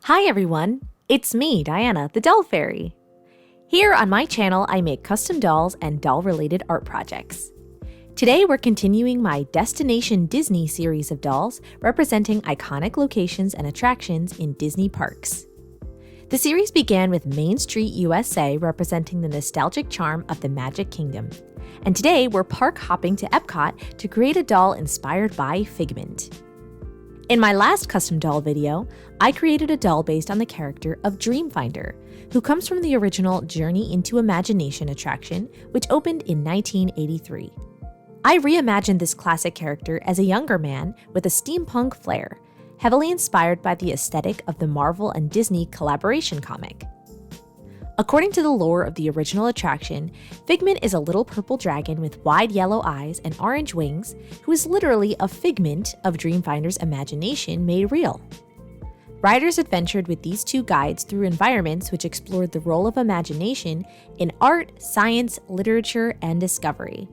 Hi everyone, it's me, Diana, the Doll Fairy. Here on my channel, I make custom dolls and doll-related art projects. Today we're continuing my Destination Disney series of dolls representing iconic locations and attractions in Disney parks. The series began with Main Street, USA, representing the nostalgic charm of the Magic Kingdom. And today we're park hopping to EPCOT to create a doll inspired by Figment. In my last custom doll video, I created a doll based on the character of Dreamfinder, who comes from the original Journey into Imagination attraction, which opened in 1983. I reimagined this classic character as a younger man with a steampunk flair, heavily inspired by the aesthetic of the Marvel and Disney collaboration comic. According to the lore of the original attraction, Figment is a little purple dragon with wide yellow eyes and orange wings who is literally a figment of Dreamfinder's imagination made real. Riders adventured with these two guides through environments which explored the role of imagination in art, science, literature, and discovery.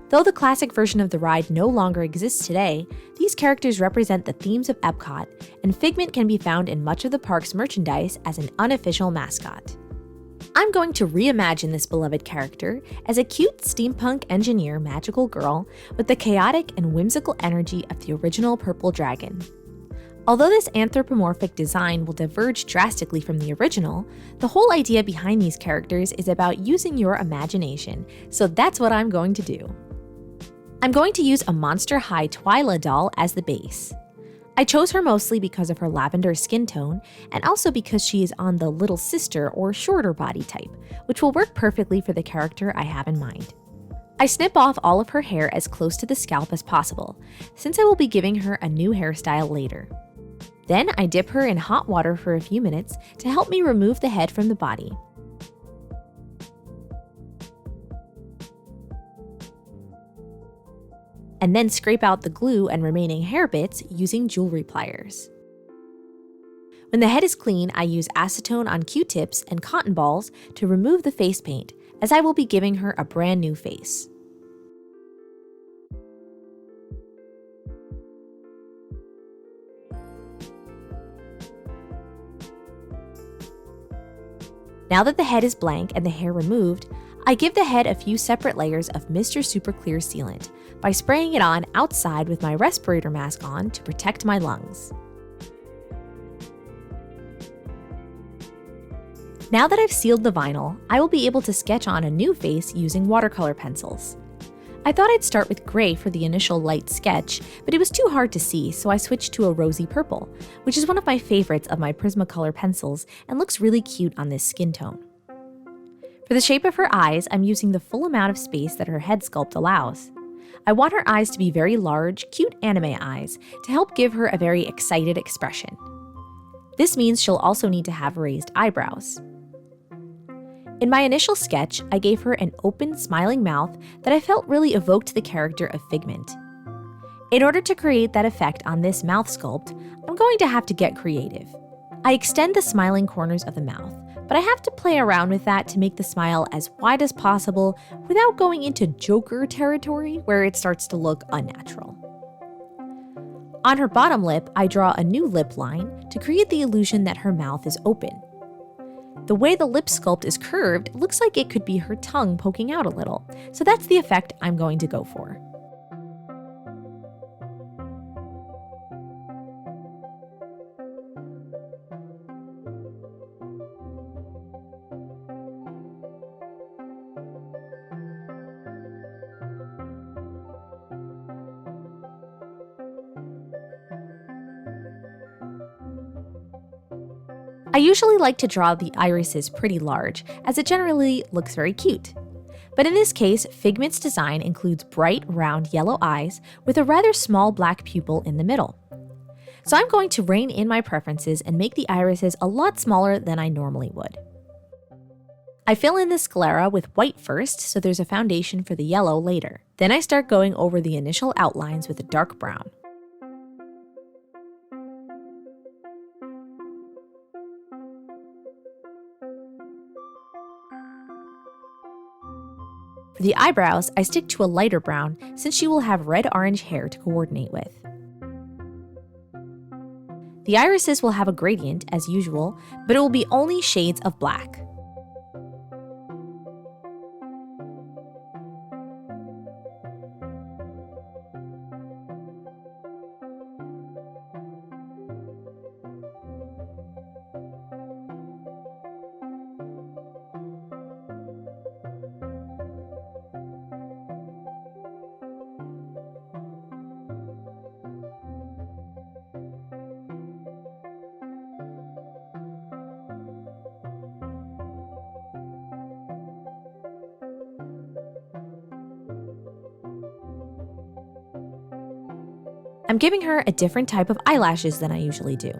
Though the classic version of the ride no longer exists today, these characters represent the themes of EPCOT, and Figment can be found in much of the park's merchandise as an unofficial mascot. I'm going to reimagine this beloved character as a cute steampunk engineer magical girl with the chaotic and whimsical energy of the original purple dragon. Although this anthropomorphic design will diverge drastically from the original, the whole idea behind these characters is about using your imagination, so that's what I'm going to do. I'm going to use a Monster High Twyla doll as the base. I chose her mostly because of her lavender skin tone and also because she is on the little sister or shorter body type, which will work perfectly for the character I have in mind. I snip off all of her hair as close to the scalp as possible, since I will be giving her a new hairstyle later. Then I dip her in hot water for a few minutes to help me remove the head from the body. And then scrape out the glue and remaining hair bits using jewelry pliers. When the head is clean, I use acetone on Q-tips and cotton balls to remove the face paint, as I will be giving her a brand new face. Now that the head is blank and the hair removed, I give the head a few separate layers of Mr. Super Clear sealant by spraying it on outside with my respirator mask on to protect my lungs. Now that I've sealed the vinyl, I will be able to sketch on a new face using watercolor pencils. I thought I'd start with gray for the initial light sketch, but it was too hard to see, so I switched to a rosy purple, which is one of my favorites of my Prismacolor pencils and looks really cute on this skin tone. For the shape of her eyes, I'm using the full amount of space that her head sculpt allows. I want her eyes to be very large, cute anime eyes to help give her a very excited expression. This means she'll also need to have raised eyebrows. In my initial sketch, I gave her an open, smiling mouth that I felt really evoked the character of Figment. In order to create that effect on this mouth sculpt, I'm going to have to get creative. I extend the smiling corners of the mouth, but I have to play around with that to make the smile as wide as possible without going into Joker territory where it starts to look unnatural. On her bottom lip, I draw a new lip line to create the illusion that her mouth is open. The way the lip sculpt is curved, it looks like it could be her tongue poking out a little, so that's the effect I'm going to go for. I usually like to draw the irises pretty large, as it generally looks very cute. But in this case, Figment's design includes bright, round yellow eyes with a rather small black pupil in the middle. So I'm going to rein in my preferences and make the irises a lot smaller than I normally would. I fill in the sclera with white first, so there's a foundation for the yellow later. Then I start going over the initial outlines with a dark brown. For the eyebrows, I stick to a lighter brown since she will have red-orange hair to coordinate with. The irises will have a gradient, as usual, but it will be only shades of black. I'm giving her a different type of eyelashes than I usually do.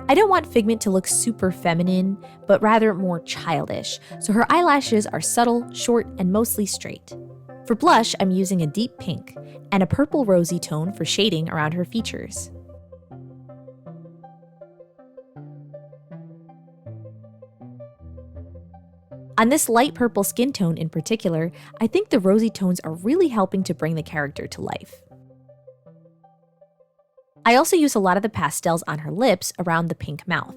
I don't want Figment to look super feminine, but rather more childish, so her eyelashes are subtle, short, and mostly straight. For blush, I'm using a deep pink and a purple rosy tone for shading around her features. On this light purple skin tone in particular, I think the rosy tones are really helping to bring the character to life. I also use a lot of the pastels on her lips around the pink mouth.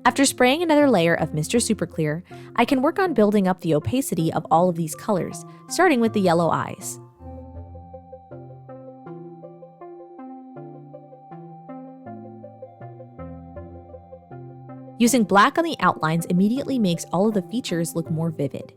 After spraying another layer of Mr. Super Clear, I can work on building up the opacity of all of these colors, starting with the yellow eyes. Using black on the outlines immediately makes all of the features look more vivid.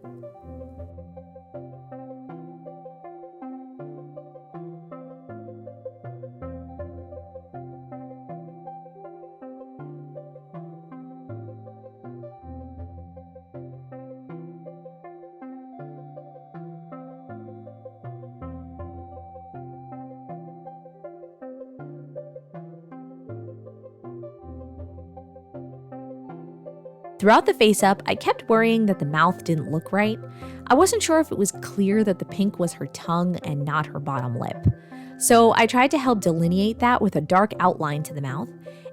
Throughout the face-up, I kept worrying that the mouth didn't look right. I wasn't sure if it was clear that the pink was her tongue and not her bottom lip. So I tried to help delineate that with a dark outline to the mouth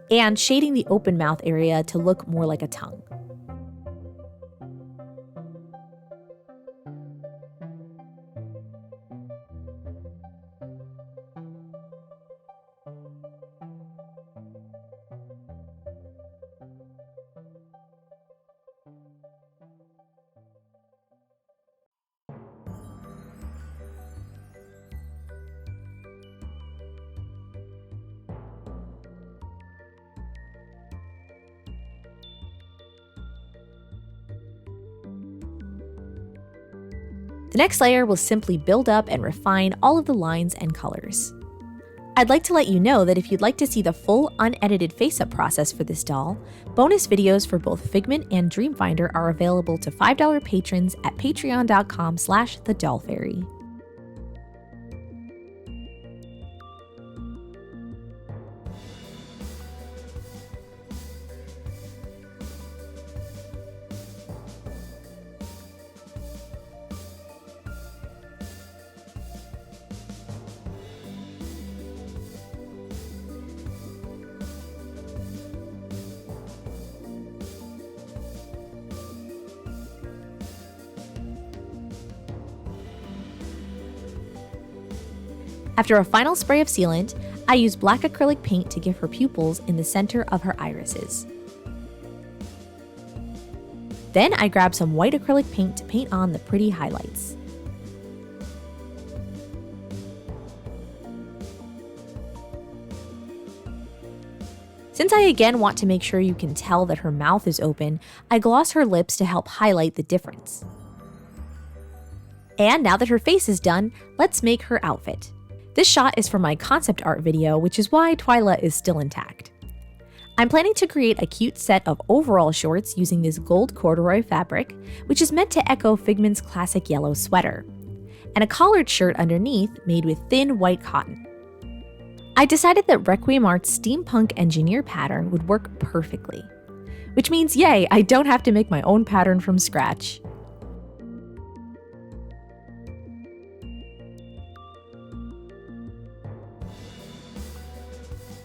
and shading the open mouth area to look more like a tongue. The next layer will simply build up and refine all of the lines and colors. I'd like to let you know that if you'd like to see the full unedited face-up process for this doll, bonus videos for both Figment and Dreamfinder are available to $5 patrons at patreon.com/thedollfairy. After a final spray of sealant, I use black acrylic paint to give her pupils in the center of her irises. Then I grab some white acrylic paint to paint on the pretty highlights. Since I again want to make sure you can tell that her mouth is open, I gloss her lips to help highlight the difference. And now that her face is done, let's make her outfit. This shot is from my concept art video, which is why Twyla is still intact. I'm planning to create a cute set of overall shorts using this gold corduroy fabric, which is meant to echo Figment's classic yellow sweater, and a collared shirt underneath made with thin white cotton. I decided that Requiem Art's Steampunk Engineer pattern would work perfectly, which means yay, I don't have to make my own pattern from scratch.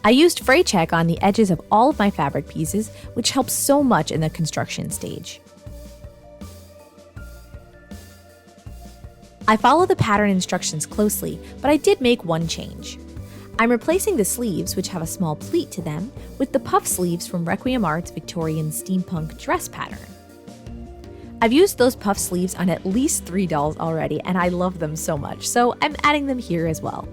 I used fray check on the edges of all of my fabric pieces, which helps so much in the construction stage. I follow the pattern instructions closely, but I did make one change. I'm replacing the sleeves, which have a small pleat to them, with the puff sleeves from Requiem Art's Victorian Steampunk dress pattern. I've used those puff sleeves on at least 3 dolls already, and I love them so much, so I'm adding them here as well.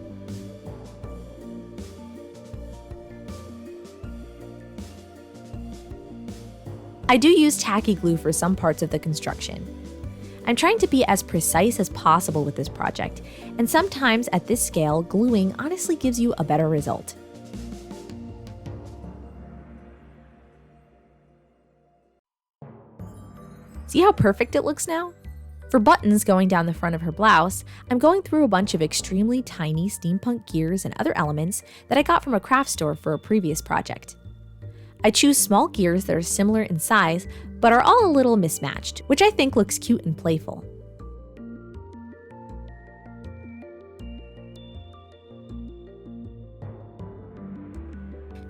I do use tacky glue for some parts of the construction. I'm trying to be as precise as possible with this project, and sometimes at this scale, gluing honestly gives you a better result. See how perfect it looks now? For buttons going down the front of her blouse, I'm going through a bunch of extremely tiny steampunk gears and other elements that I got from a craft store for a previous project. I choose small gears that are similar in size, but are all a little mismatched, which I think looks cute and playful.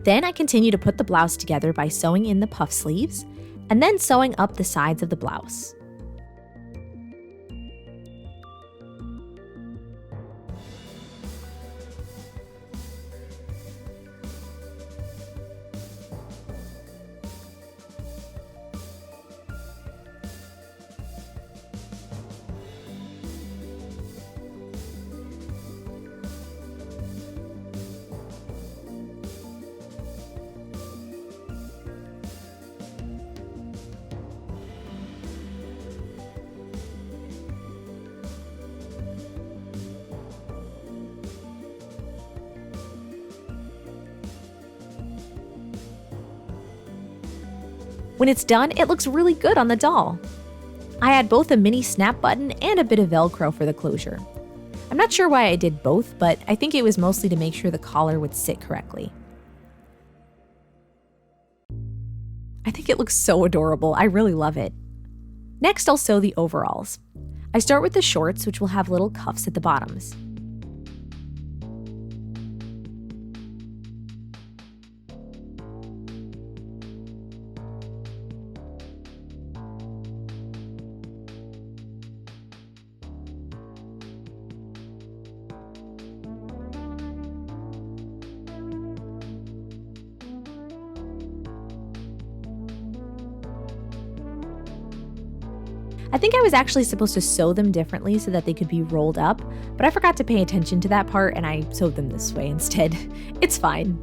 Then I continue to put the blouse together by sewing in the puff sleeves, and then sewing up the sides of the blouse. When it's done, it looks really good on the doll. I add both a mini snap button and a bit of Velcro for the closure. I'm not sure why I did both, but I think it was mostly to make sure the collar would sit correctly. I think it looks so adorable. I really love it. Next, I'll sew the overalls. I start with the shorts, which will have little cuffs at the bottoms. I think I was actually supposed to sew them differently so that they could be rolled up, but I forgot to pay attention to that part and I sewed them this way instead. It's fine.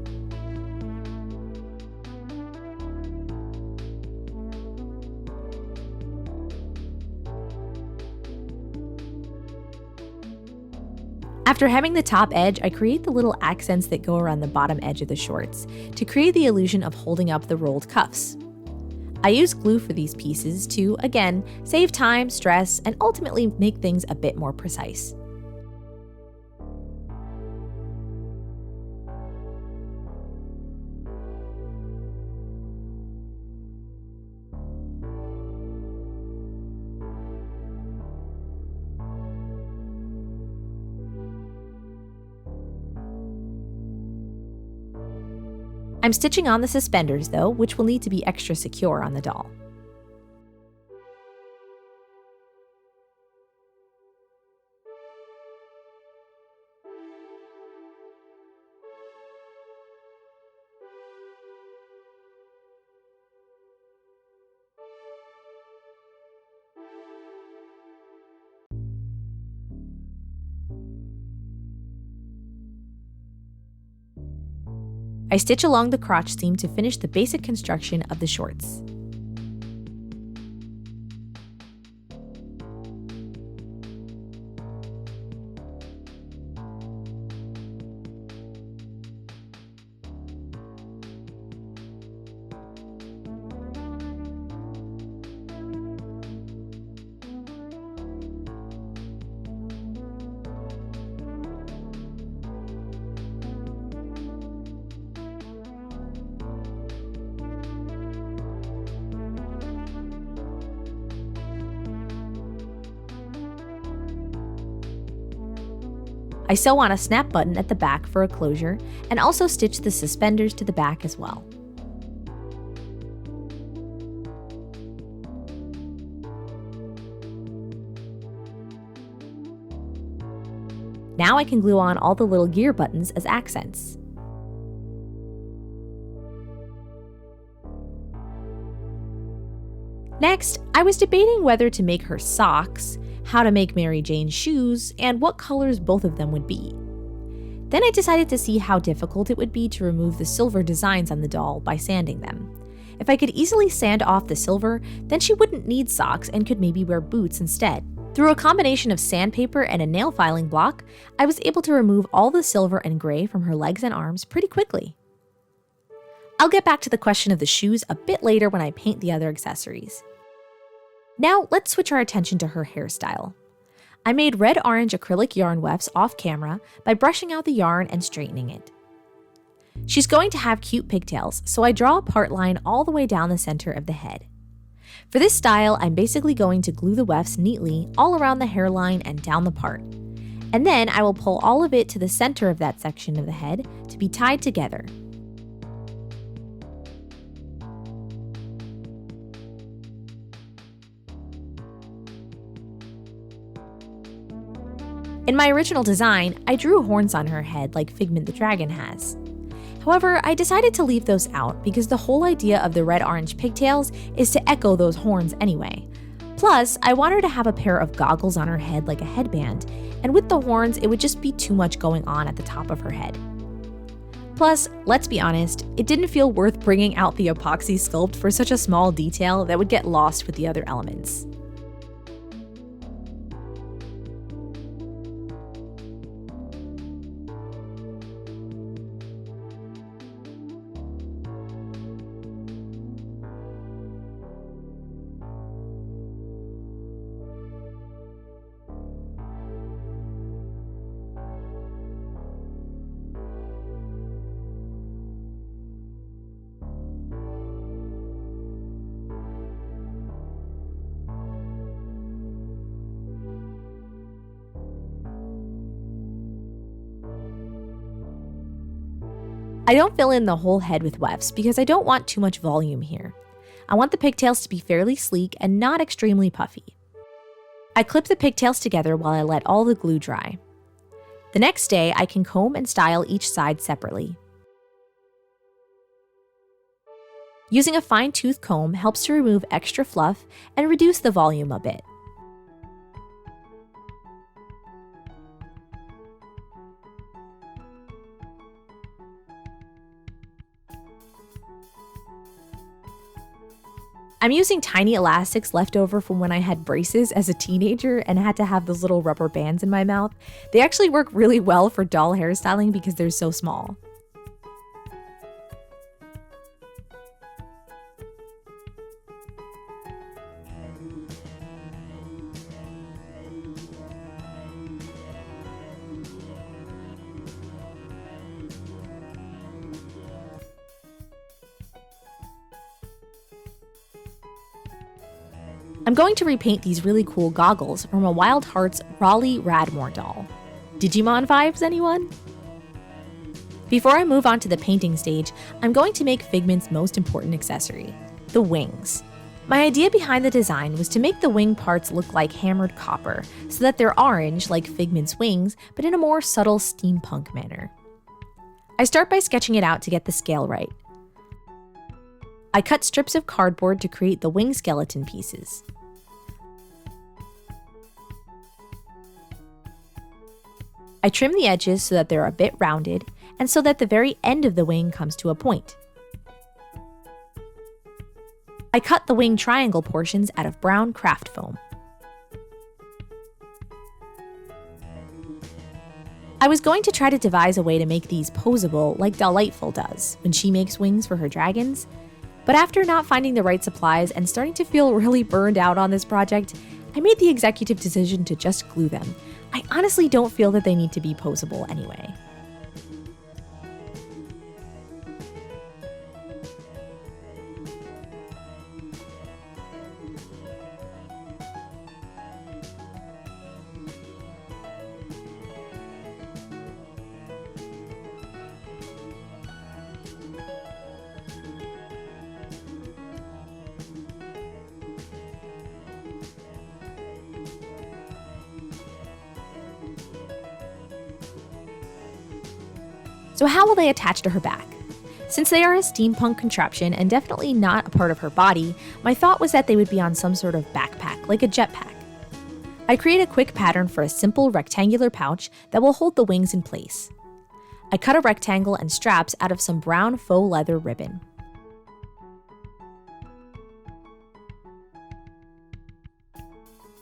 After hemming the top edge, I create the little accents that go around the bottom edge of the shorts to create the illusion of holding up the rolled cuffs. I use glue for these pieces to, again, save time, stress, and ultimately make things a bit more precise. I'm stitching on the suspenders though, which will need to be extra secure on the doll. I stitch along the crotch seam to finish the basic construction of the shorts. I sew on a snap button at the back for a closure and also stitch the suspenders to the back as well. Now I can glue on all the little gear buttons as accents. Next, I was debating whether to make her socks, how to make Mary Jane's shoes, and what colors both of them would be. Then I decided to see how difficult it would be to remove the silver designs on the doll by sanding them. If I could easily sand off the silver, then she wouldn't need socks and could maybe wear boots instead. Through a combination of sandpaper and a nail filing block, I was able to remove all the silver and gray from her legs and arms pretty quickly. I'll get back to the question of the shoes a bit later when I paint the other accessories. Now let's switch our attention to her hairstyle. I made red-orange acrylic yarn wefts off camera by brushing out the yarn and straightening it. She's going to have cute pigtails, so I draw a part line all the way down the center of the head. For this style, I'm basically going to glue the wefts neatly all around the hairline and down the part. And then I will pull all of it to the center of that section of the head to be tied together. In my original design, I drew horns on her head like Figment the dragon has. However, I decided to leave those out because the whole idea of the red-orange pigtails is to echo those horns anyway. Plus, I want her to have a pair of goggles on her head like a headband, and with the horns, it would just be too much going on at the top of her head. Plus, let's be honest, it didn't feel worth bringing out the epoxy sculpt for such a small detail that would get lost with the other elements. I don't fill in the whole head with wefts because I don't want too much volume here. I want the pigtails to be fairly sleek and not extremely puffy. I clip the pigtails together while I let all the glue dry. The next day, I can comb and style each side separately. Using a fine-tooth comb helps to remove extra fluff and reduce the volume a bit. I'm using tiny elastics left over from when I had braces as a teenager and had to have those little rubber bands in my mouth. They actually work really well for doll hairstyling because they're so small. I'm going to repaint these really cool goggles from a Wild Hearts Raleigh Radmore doll. Digimon vibes, anyone? Before I move on to the painting stage, I'm going to make Figment's most important accessory, the wings. My idea behind the design was to make the wing parts look like hammered copper, so that they're orange like Figment's wings, but in a more subtle steampunk manner. I start by sketching it out to get the scale right. I cut strips of cardboard to create the wing skeleton pieces. I trim the edges so that they're a bit rounded, and so that the very end of the wing comes to a point. I cut the wing triangle portions out of brown craft foam. I was going to try to devise a way to make these posable like Delightful does when she makes wings for her dragons, but after not finding the right supplies and starting to feel really burned out on this project, I made the executive decision to just glue them. I honestly don't feel that they need to be posable anyway. So how will they attach to her back? Since they are a steampunk contraption and definitely not a part of her body, my thought was that they would be on some sort of backpack, like a jetpack. I create a quick pattern for a simple rectangular pouch that will hold the wings in place. I cut a rectangle and straps out of some brown faux leather ribbon.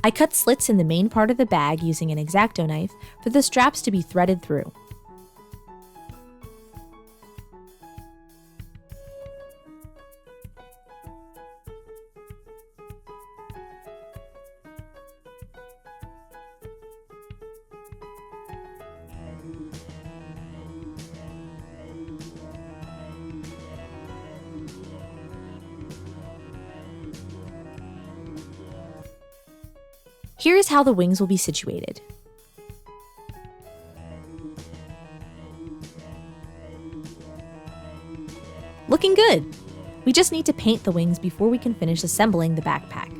I cut slits in the main part of the bag using an X-Acto knife for the straps to be threaded through. Here is how the wings will be situated. Looking good! We just need to paint the wings before we can finish assembling the backpack.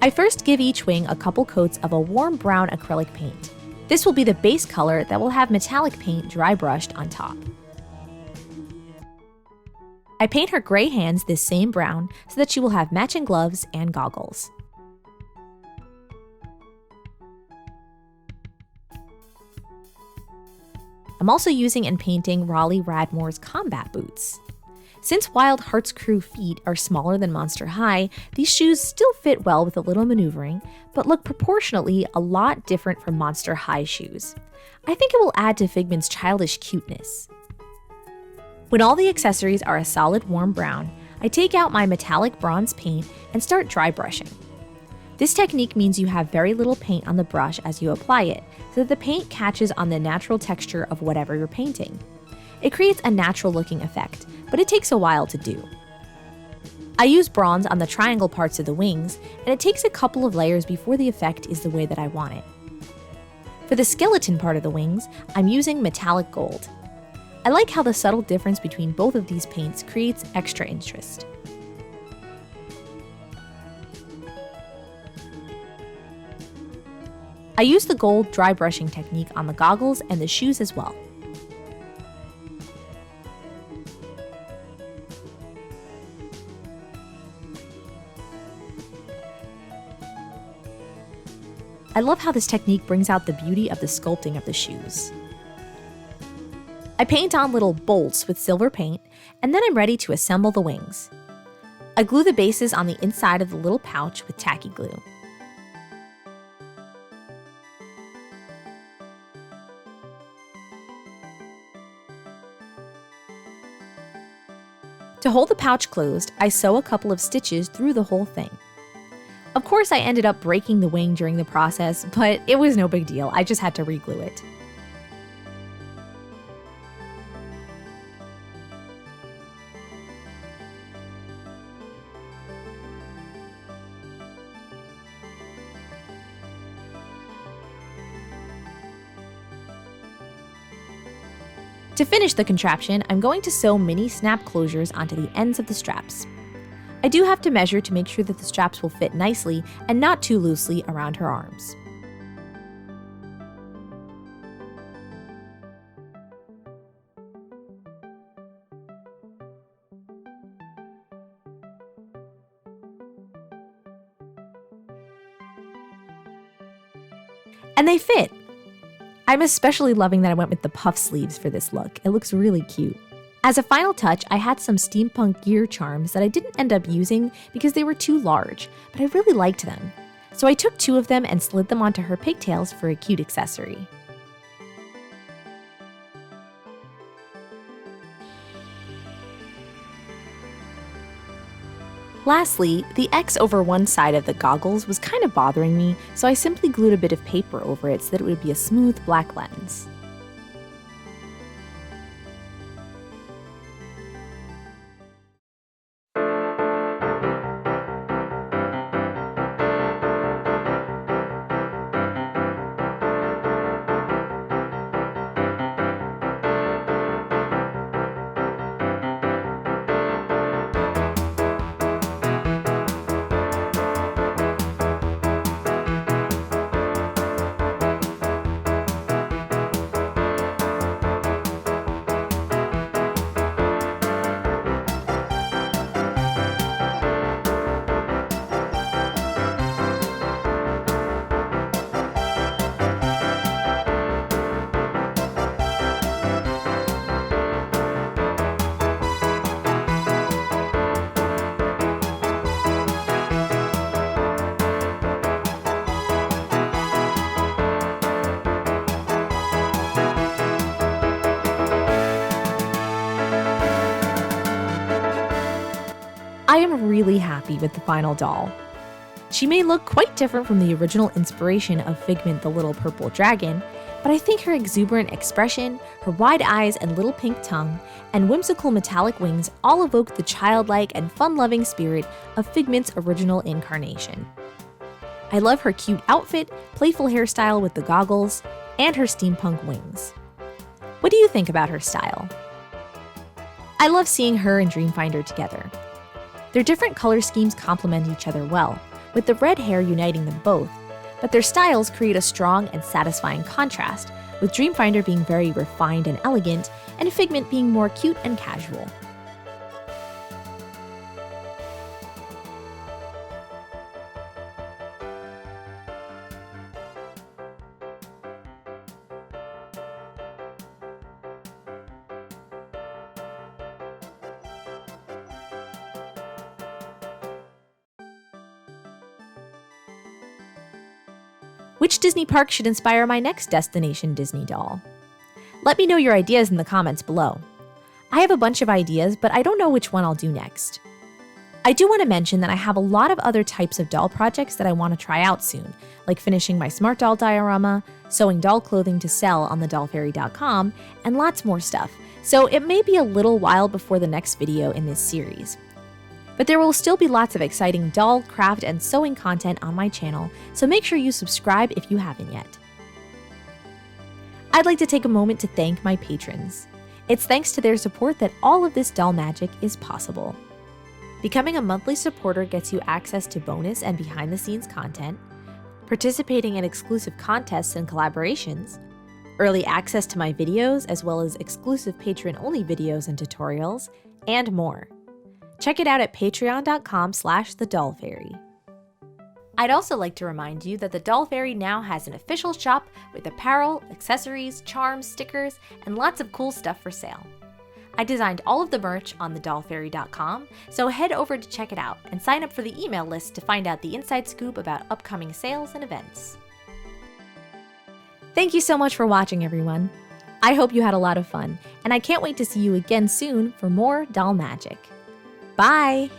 I first give each wing a couple coats of a warm brown acrylic paint. This will be the base color that will have metallic paint dry brushed on top. I paint her gray hands this same brown so that she will have matching gloves and goggles. I'm also using and painting Raleigh Radmore's combat boots. Since Wild Heart's crew feet are smaller than Monster High, these shoes still fit well with a little maneuvering, but look proportionately a lot different from Monster High shoes. I think it will add to Figment's childish cuteness. When all the accessories are a solid warm brown, I take out my metallic bronze paint and start dry brushing. This technique means you have very little paint on the brush as you apply it, so that the paint catches on the natural texture of whatever you're painting. It creates a natural looking effect, but it takes a while to do. I use bronze on the triangle parts of the wings, and it takes a couple of layers before the effect is the way that I want it. For the skeleton part of the wings, I'm using metallic gold. I like how the subtle difference between both of these paints creates extra interest. I use the gold dry brushing technique on the goggles and the shoes as well. I love how this technique brings out the beauty of the sculpting of the shoes. I paint on little bolts with silver paint, and then I'm ready to assemble the wings. I glue the bases on the inside of the little pouch with tacky glue. To hold the pouch closed, I sew a couple of stitches through the whole thing. Of course, I ended up breaking the wing during the process, but it was no big deal. I just had to re-glue it. To finish the contraption, I'm going to sew mini snap closures onto the ends of the straps. I do have to measure to make sure that the straps will fit nicely and not too loosely around her arms. And they fit! I'm especially loving that I went with the puff sleeves for this look. It looks really cute. As a final touch, I had some steampunk gear charms that I didn't end up using because they were too large, but I really liked them. So I took 2 of them and slid them onto her pigtails for a cute accessory. Lastly, the X over one side of the goggles was kind of bothering me, so I simply glued a bit of paper over it so that it would be a smooth black lens. really happy with the final doll. She may look quite different from the original inspiration of Figment the Little Purple Dragon, but I think her exuberant expression, her wide eyes and little pink tongue, and whimsical metallic wings all evoke the childlike and fun-loving spirit of Figment's original incarnation. I love her cute outfit, playful hairstyle with the goggles, and her steampunk wings. What do you think about her style? I love seeing her and Dreamfinder together. Their different color schemes complement each other well, with the red hair uniting them both, but their styles create a strong and satisfying contrast, with Dreamfinder being very refined and elegant, and Figment being more cute and casual. Which Disney park should inspire my next Destination Disney doll? Let me know your ideas in the comments below. I have a bunch of ideas, but I don't know which one I'll do next. I do want to mention that I have a lot of other types of doll projects that I want to try out soon, like finishing my smart doll diorama, sewing doll clothing to sell on thedollfairy.com, and lots more stuff, so it may be a little while before the next video in this series. But there will still be lots of exciting doll, craft, and sewing content on my channel, so make sure you subscribe if you haven't yet. I'd like to take a moment to thank my patrons. It's thanks to their support that all of this doll magic is possible. Becoming a monthly supporter gets you access to bonus and behind-the-scenes content, participating in exclusive contests and collaborations, early access to my videos as well as exclusive patron-only videos and tutorials, and more. Check it out at patreon.com/thedollfairy. I'd also like to remind you that the Doll Fairy now has an official shop with apparel, accessories, charms, stickers, and lots of cool stuff for sale. I designed all of the merch on thedollfairy.com, so head over to check it out and sign up for the email list to find out the inside scoop about upcoming sales and events. Thank you so much for watching, everyone. I hope you had a lot of fun, and I can't wait to see you again soon for more doll magic. Bye!